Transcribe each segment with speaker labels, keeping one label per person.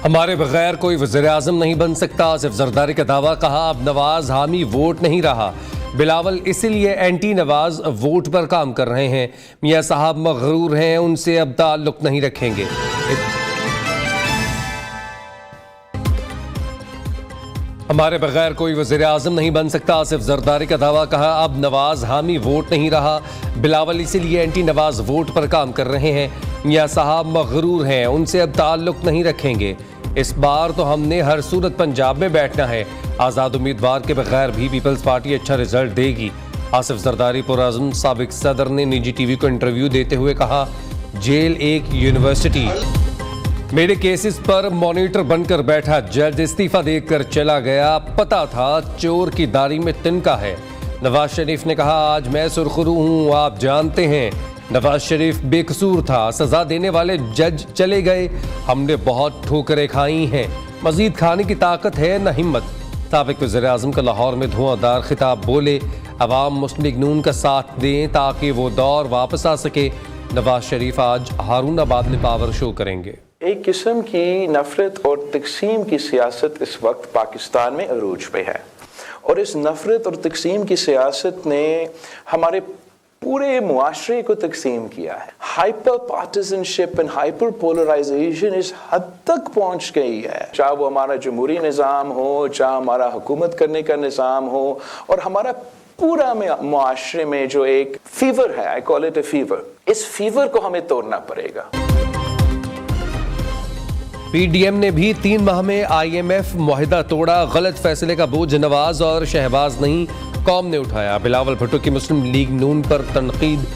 Speaker 1: हमारे बगैर कोई वज़ीर-ए-आज़म नहीं बन सकता, आसिफ जरदारी का दावा। कहा अब नवाज हामी वोट नहीं रहा, बिलावल इसीलिए एंटी नवाज वोट पर काम कर रहे हैं। मियां साहब मगरूर हैं, उनसे अब ताल्लुक नहीं रखेंगे। हमारे बगैर कोई वज़ीर-ए-आज़म नहीं बन सकता, आसिफ जरदारी का दावा। कहा अब नवाज हामी वोट नहीं रहा, बिलावल इसीलिए एंटी नवाज वोट पर काम कर रहे हैं। मियां साहब मगरूर हैं, उनसे अब ताल्लुक नहीं रखेंगे। इस बार तो हमने हर सूरत पंजाब में बैठना है। आज़ाद उम्मीदवार के बगैर भी पीपल्स पार्टी अच्छा रिजल्ट देगी। आसिफ जरदारी पुरअज़्म साबिक सदर ने निजी टीवी को इंटरव्यू देते हुए कहा, जेल एक यूनिवर्सिटी, मेरे केसेस पर मॉनिटर बनकर बैठा जज इस्तीफा देकर चला गया, पता था चोर की दाढ़ी में तिनका है। नवाज शरीफ ने कहा, आज मैं सुरखरू हूँ, आप जानते हैं नवाज शरीफ बेकसूर था, सजा देने वाले जज चले गए, हमने बहुत ठोकरें खाई हैं, मजीद खाने की ताकत है न हिम्मत। साबिक वज़ीर-ए-आज़म का लाहौर में धुआंधार खिताब, बोले अवाम मुस्लिम लीग नून का साथ दें ताकि वो दौर वापस आ सके। नवाज शरीफ आज हारूनाबाद में पावर शो करेंगे।
Speaker 2: एक किस्म की नफरत और तकसीम की सियासत इस वक्त पाकिस्तान में अरूज पे है, और इस नफरत और तकसीम की सियासत ने हमारे पूरे मुआशरे को तकसीम किया है। हाइपर पार्टिजनशिप एंड हाइपर पोलराइजेशन इस हद तक पहुंच गई है, चाहे वो हमारा जमहूरी निज़ाम हो, चाहे हमारा हुकूमत करने का निज़ाम हो, और हमारा पूरा मुआशरे में जो एक फीवर है, I call it a fever, इस फीवर को हमें तोड़ना पड़ेगा।
Speaker 1: पीडीएम ने भी 3 माह में IMF मुआहिदा तोड़ा, गलत फैसले का बोझ नवाज और शहबाज नहीं कौम ने उठाया। बिलावल भुट्टो की मुस्लिम लीग नून पर तनकीद,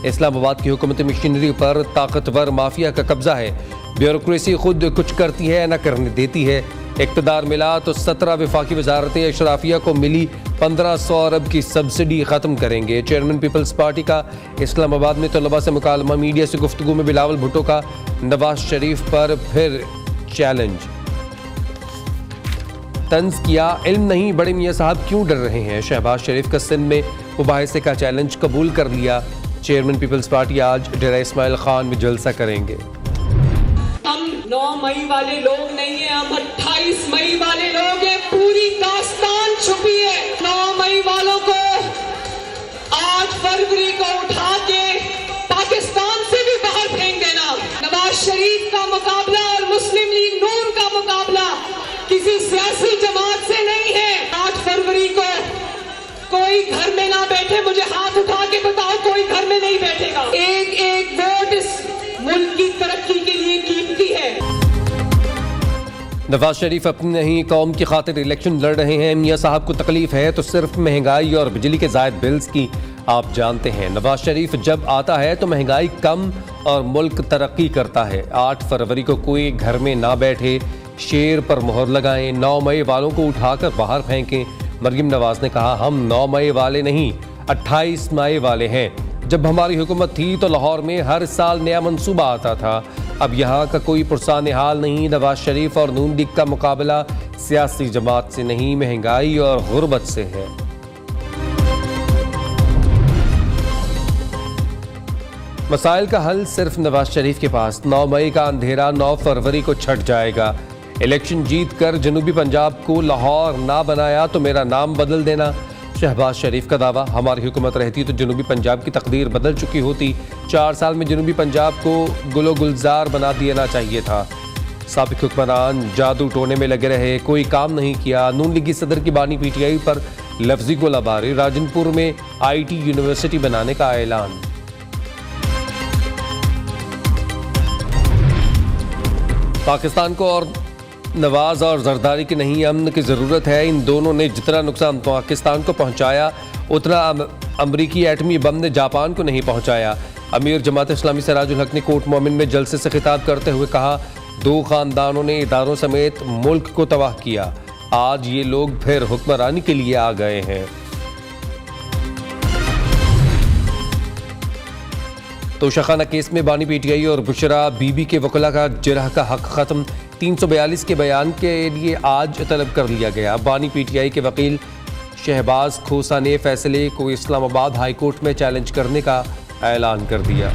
Speaker 1: इस्लामाबाद की हुकूमती मशीनरी पर ताकतवर माफिया का कब्जा है, ब्यूरोक्रेसी खुद कुछ करती है न करने देती है। इक़्तिदार मिला तो 17 वफाकी वजारतें अशराफिया को मिली 1500 अरब की सब्सिडी ख़त्म करेंगे। चेयरमैन पीपल्स पार्टी का इस्लामाबाद में तलबा से मुकालमा, मीडिया से गुफ्तगू में बिलावल भुट्टो का नवाज शरीफ पर फिर चैलेंज, तंज किया इल्म नहीं, बड़े मियां साहब क्यों डर रहे हैं। शहबाज शरीफ का सिंध में मुबाहिसे का चैलेंज कबूल कर लिया। चेयरमैन पीपल्स पार्टी आज डेरा इस्माइल खान में जलसा करेंगे।
Speaker 3: हम 9 मई वाले लोग नहीं है, हम 28 मई वाले लोग हैं। पूरी दास्तान छुपी है। 9 मई वालों को 8 फरवरी को उठा के पाकिस्तान से भी बाहर फेंक देना। नवाज शरीफ का मुकाबला और मुस्लिम लीग नून का मुकाबला किसी सियासी जमात से नहीं है। 8 फरवरी को कोई घर में ना बैठे, मुझे हाथ उठा के बताओ कोई घर में नहीं बैठेगा। एक एक वोट इस मुल्क की तरक्की के लिए कीमती है।
Speaker 1: नवाज शरीफ अपनी नहीं कौम की खातिर इलेक्शन लड़ रहे हैं। मियां साहब को तकलीफ है तो सिर्फ महंगाई और बिजली के जायद बिल्स की। आप जानते हैं नवाज शरीफ जब आता है तो महंगाई कम और मुल्क तरक्की करता है। 8 फरवरी को कोई घर में ना बैठे, शेर पर मोहर लगाएं, 9 मई वालों को उठाकर बाहर फेंकें। मरियम नवाज ने कहा, हम 9 मई वाले नहीं 28 मई वाले हैं। जब हमारी हुकूमत थी तो लाहौर में हर साल नया मंसूबा आता था, अब यहाँ का कोई पुरसान हाल नहीं। नवाज शरीफ और नून लीग का मुकाबला सियासी जमात से नहीं, महंगाई और गुर्बत से है। मसाइल का हल सिर्फ नवाज शरीफ के पास। 9 मई का अंधेरा 9 फरवरी को छट जाएगा। इलेक्शन जीत कर जनूबी पंजाब को लाहौर ना बनाया तो मेरा नाम बदल देना। शहबाज शरीफ का दावा, हमारी हुकूमत रहती तो जनूबी पंजाब की तकदीर बदल चुकी होती। 4 साल में जनूबी पंजाब को गुलो गुलजार बना देना चाहिए था। साबिक हुक्मरान जादू टोने में लगे रहे, कोई काम नहीं किया। नून लीगी सदर की बानी PTI पर लफ्जी गोलाबारी। राजनपुर में IT यूनिवर्सिटी बनाने का ऐलान। पाकिस्तान को और नवाज और जरदारी की नहीं, अमन की ज़रूरत है। इन दोनों ने जितना नुकसान पाकिस्तान को पहुंचाया उतना अमरीकी एटमी बम ने जापान को नहीं पहुंचाया। अमीर जमात इस्लामी सिराजुल हक ने कोट मोमिन में जलसे से खिताब करते हुए कहा, 2 खानदानों ने इदारों समेत मुल्क को तबाह किया, आज ये लोग फिर हुक्मरानी के लिए आ गए हैं। तोशाखाना केस में बानी PTI और बुशरा बीबी के वकला का जिरह का हक ख़त्म। 342 के बयान के लिए आज तलब कर लिया गया। बानी PTI के वकील शहबाज खोसा ने फैसले को इस्लामाबाद हाई कोर्ट में चैलेंज करने का ऐलान कर दिया।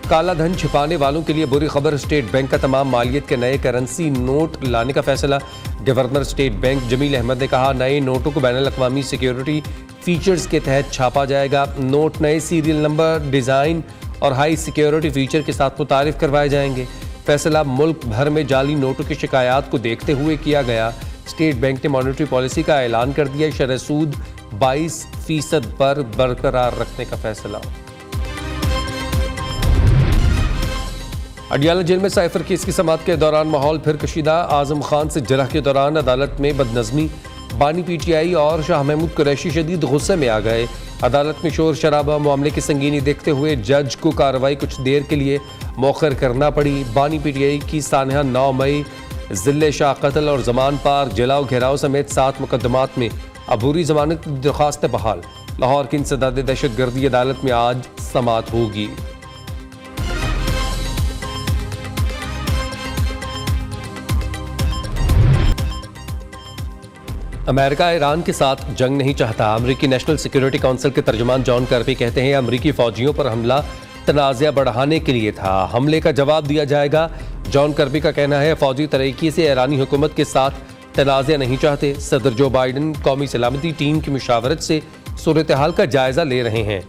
Speaker 1: काला धन छिपाने वालों के लिए बुरी खबर, स्टेट बैंक का तमाम मालियत के नए करेंसी नोट लाने का फैसला। Governor state bank Jameel Ahmad ने कहा, नए नोटों को बैनुल अक़वामी सिक्योरिटी फीचर्स के तहत छापा जाएगा। नोट नए सीरियल नंबर, डिज़ाइन और हाई सिक्योरिटी फीचर के साथ मुतारिफ करवाए जाएंगे। फैसला मुल्क भर में जाली नोटों की शिकायत को देखते हुए किया गया। स्टेट बैंक ने मॉनेटरी पॉलिसी का ऐलान कर दिया। शरह सूद 22% पर बरकरार रखने का फैसला। अडियाला जेल में साइफर केस की समाअत के दौरान माहौल फिर कशीदा। आजम खान से जरह के दौरान अदालत में बदनज़मी। बानी पीटीआई और शाह महमूद कुरैशी शदीद गुस्से में आ गए। अदालत में शोर शराबा। मामले की संगीनी देखते हुए जज को कार्रवाई कुछ देर के लिए मौखर करना पड़ी। बानी पीटीआई की सानहा 9 मई जिले शाह कत्ल और जमान पार जलाओ घेराव समेत 7 मुकदमात में अबूरी जमानत की दरख्वास्तें बहाल। लाहौर की इंसदाद दहशत गर्दी अदालत में आज समाअत होगी। अमेरिका ईरान के साथ जंग नहीं चाहता। अमेरिकी नेशनल सिक्योरिटी काउंसिल के तर्जुमान जॉन कर्बी कहते हैं, अमेरिकी फौजियों पर हमला तनाज़ा बढ़ाने के लिए था, हमले का जवाब दिया जाएगा। जॉन कर्बी का कहना है, फौजी तरीके से ईरानी हुकूमत के साथ तनाज़ा नहीं चाहते। सदर जो बाइडन कौमी सलामती टीम की मुशावरत से सूरत हाल का जायजा ले रहे हैं।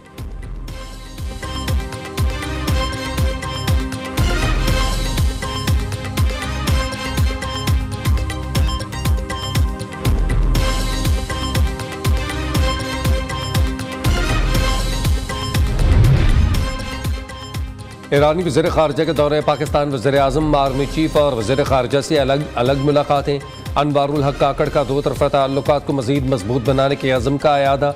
Speaker 1: ईरानी वज़ीर ख़ारजा के दौरे पाकिस्तान, वज़ीर आज़म, आर्मी चीफ और वज़ीर ख़ारजा से अलग अलग मुलाकातें। अनवारुल हक काकड़ का दो तरफ़ा ताल्लुकात को मज़ीद मजबूत बनाने के अज़म का अयादा।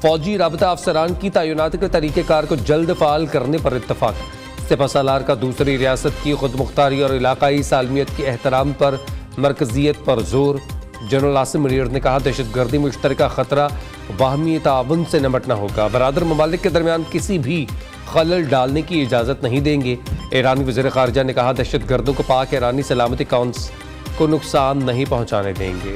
Speaker 1: फ़ौजी राबता अफसरान की तैनाती के तरीक़ेकार को जल्द फ़ाल करने पर इत्तफ़ाक़। सिपह सालार का दूसरी रियासत की खुद मुख्तारी और इलाकाई सालमियत के एहतराम पर मरकज़ियत पर जोर। जनरल आसिम मुनीर ने कहा, दहशत गर्दी मुश्तरका ख़तरा बाहमी ताउन से निपटना होगा। बरादर ममालिक के दरमियान किसी भी खलल डालने की इजाज़त नहीं देंगे। ईरानी वज़ीर ख़ारजा ने कहा, दहशत गर्दों को पाक ईरानी सलामती काउंसिल को नुकसान नहीं पहुँचाने देंगे।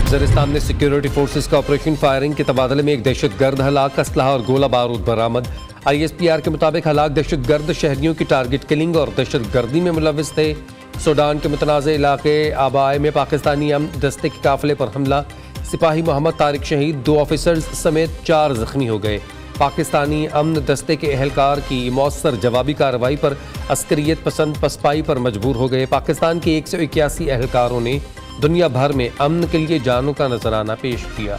Speaker 1: वज़ीरिस्तान में सिक्योरिटी फोर्सेस का ऑपरेशन फायरिंग के तबादले में एक दहशत गर्द हलाक, असलहा और गोला बारूद बरामद। ISPR के मुताबिक हलाक दहशत गर्द शहरियों की टारगेट किलिंग और दहशत गर्दी में मुलविस थे। सूडान के मुतनाज़ इलाके आबाए में पाकिस्तानी अमन दस्ते के काफिले पर हमला। सिपाही मोहम्मद तारिक शहीद, 2 ऑफिसर्स समेत 4 जख्मी हो गए। पाकिस्तानी अमन दस्ते के एहलकार की मौसर जवाबी कार्रवाई पर अस्करियत पसंद पसपाई पर मजबूर हो गए। पाकिस्तान के 181 एहलकारों ने दुनिया भर में अमन के लिए जानों का नजराना पेश किया।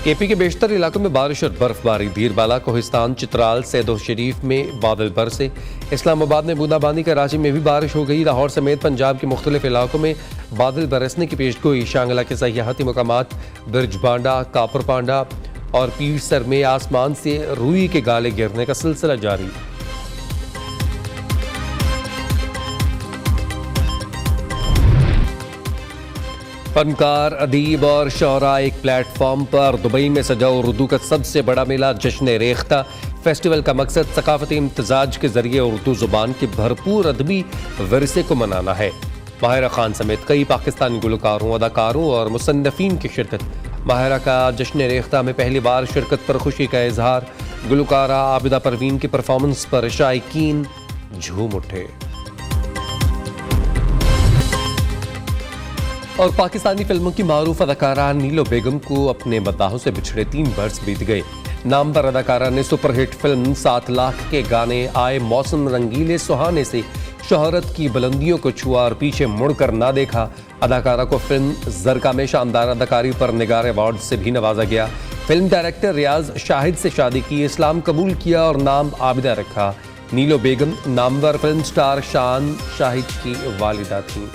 Speaker 1: केपी के बेशतर इलाकों में बारिश और बर्फबारी। धीरबाला, कोहिस्तान, चित्राल, सैदो शरीफ में बादल बरसे। इस्लामाबाद में बूंदाबांदी, कराची में भी बारिश हो गई। लाहौर समेत पंजाब के मुख्तलिफ इलाकों में बादल बरसने की पेशगोई। शांगला के सयाहती मकामात ब्रिज बांडा, कापर पांडा और पीरसर में आसमान से रुई के गाले गिरने का सिलसिला जारी। फनकार, अदीब और शौरा एक प्लेटफॉर्म पर। दुबई में सजा उर्दू का सबसे बड़ा मेला जश्न रेख्ता। फेस्टिवल का मकसद सकाफती इम्तजाज के जरिए उर्दू जुबान के भरपूर अदबी विरसे को मनाना है। माहिरा खान समेत कई पाकिस्तानी गुलकारों, अदाकारों और मुसन्नफीन की शिरकत। माहिरा का जश्न रेख्ता में पहली बार शिरकत पर खुशी का इजहार। गुलकारा आबिदा परवीन की परफॉर्मेंस पर शायकीन झूम उठे। और पाकिस्तानी फिल्मों की मारूफ अदाकारा नीलो बेगम को अपने मद्दाहों से बिछड़े 3 बरस बीत गए। नामवर अदाकारा ने सुपरहिट फिल्म 7 लाख के गाने आए मौसम रंगीले सुहाने से शोहरत की बुलंदियों को छुआ और पीछे मुड़कर ना देखा। अदाकारा को फिल्म जरका में शानदार अदाकारी पर निगार अवार्ड से भी नवाजा गया। फिल्म डायरेक्टर रियाज शाहिद से शादी की, इस्लाम कबूल किया और नाम आबिदा रखा। नीलो बेगम नामवर फिल्म स्टार शान शाहिद की वालिदा थी।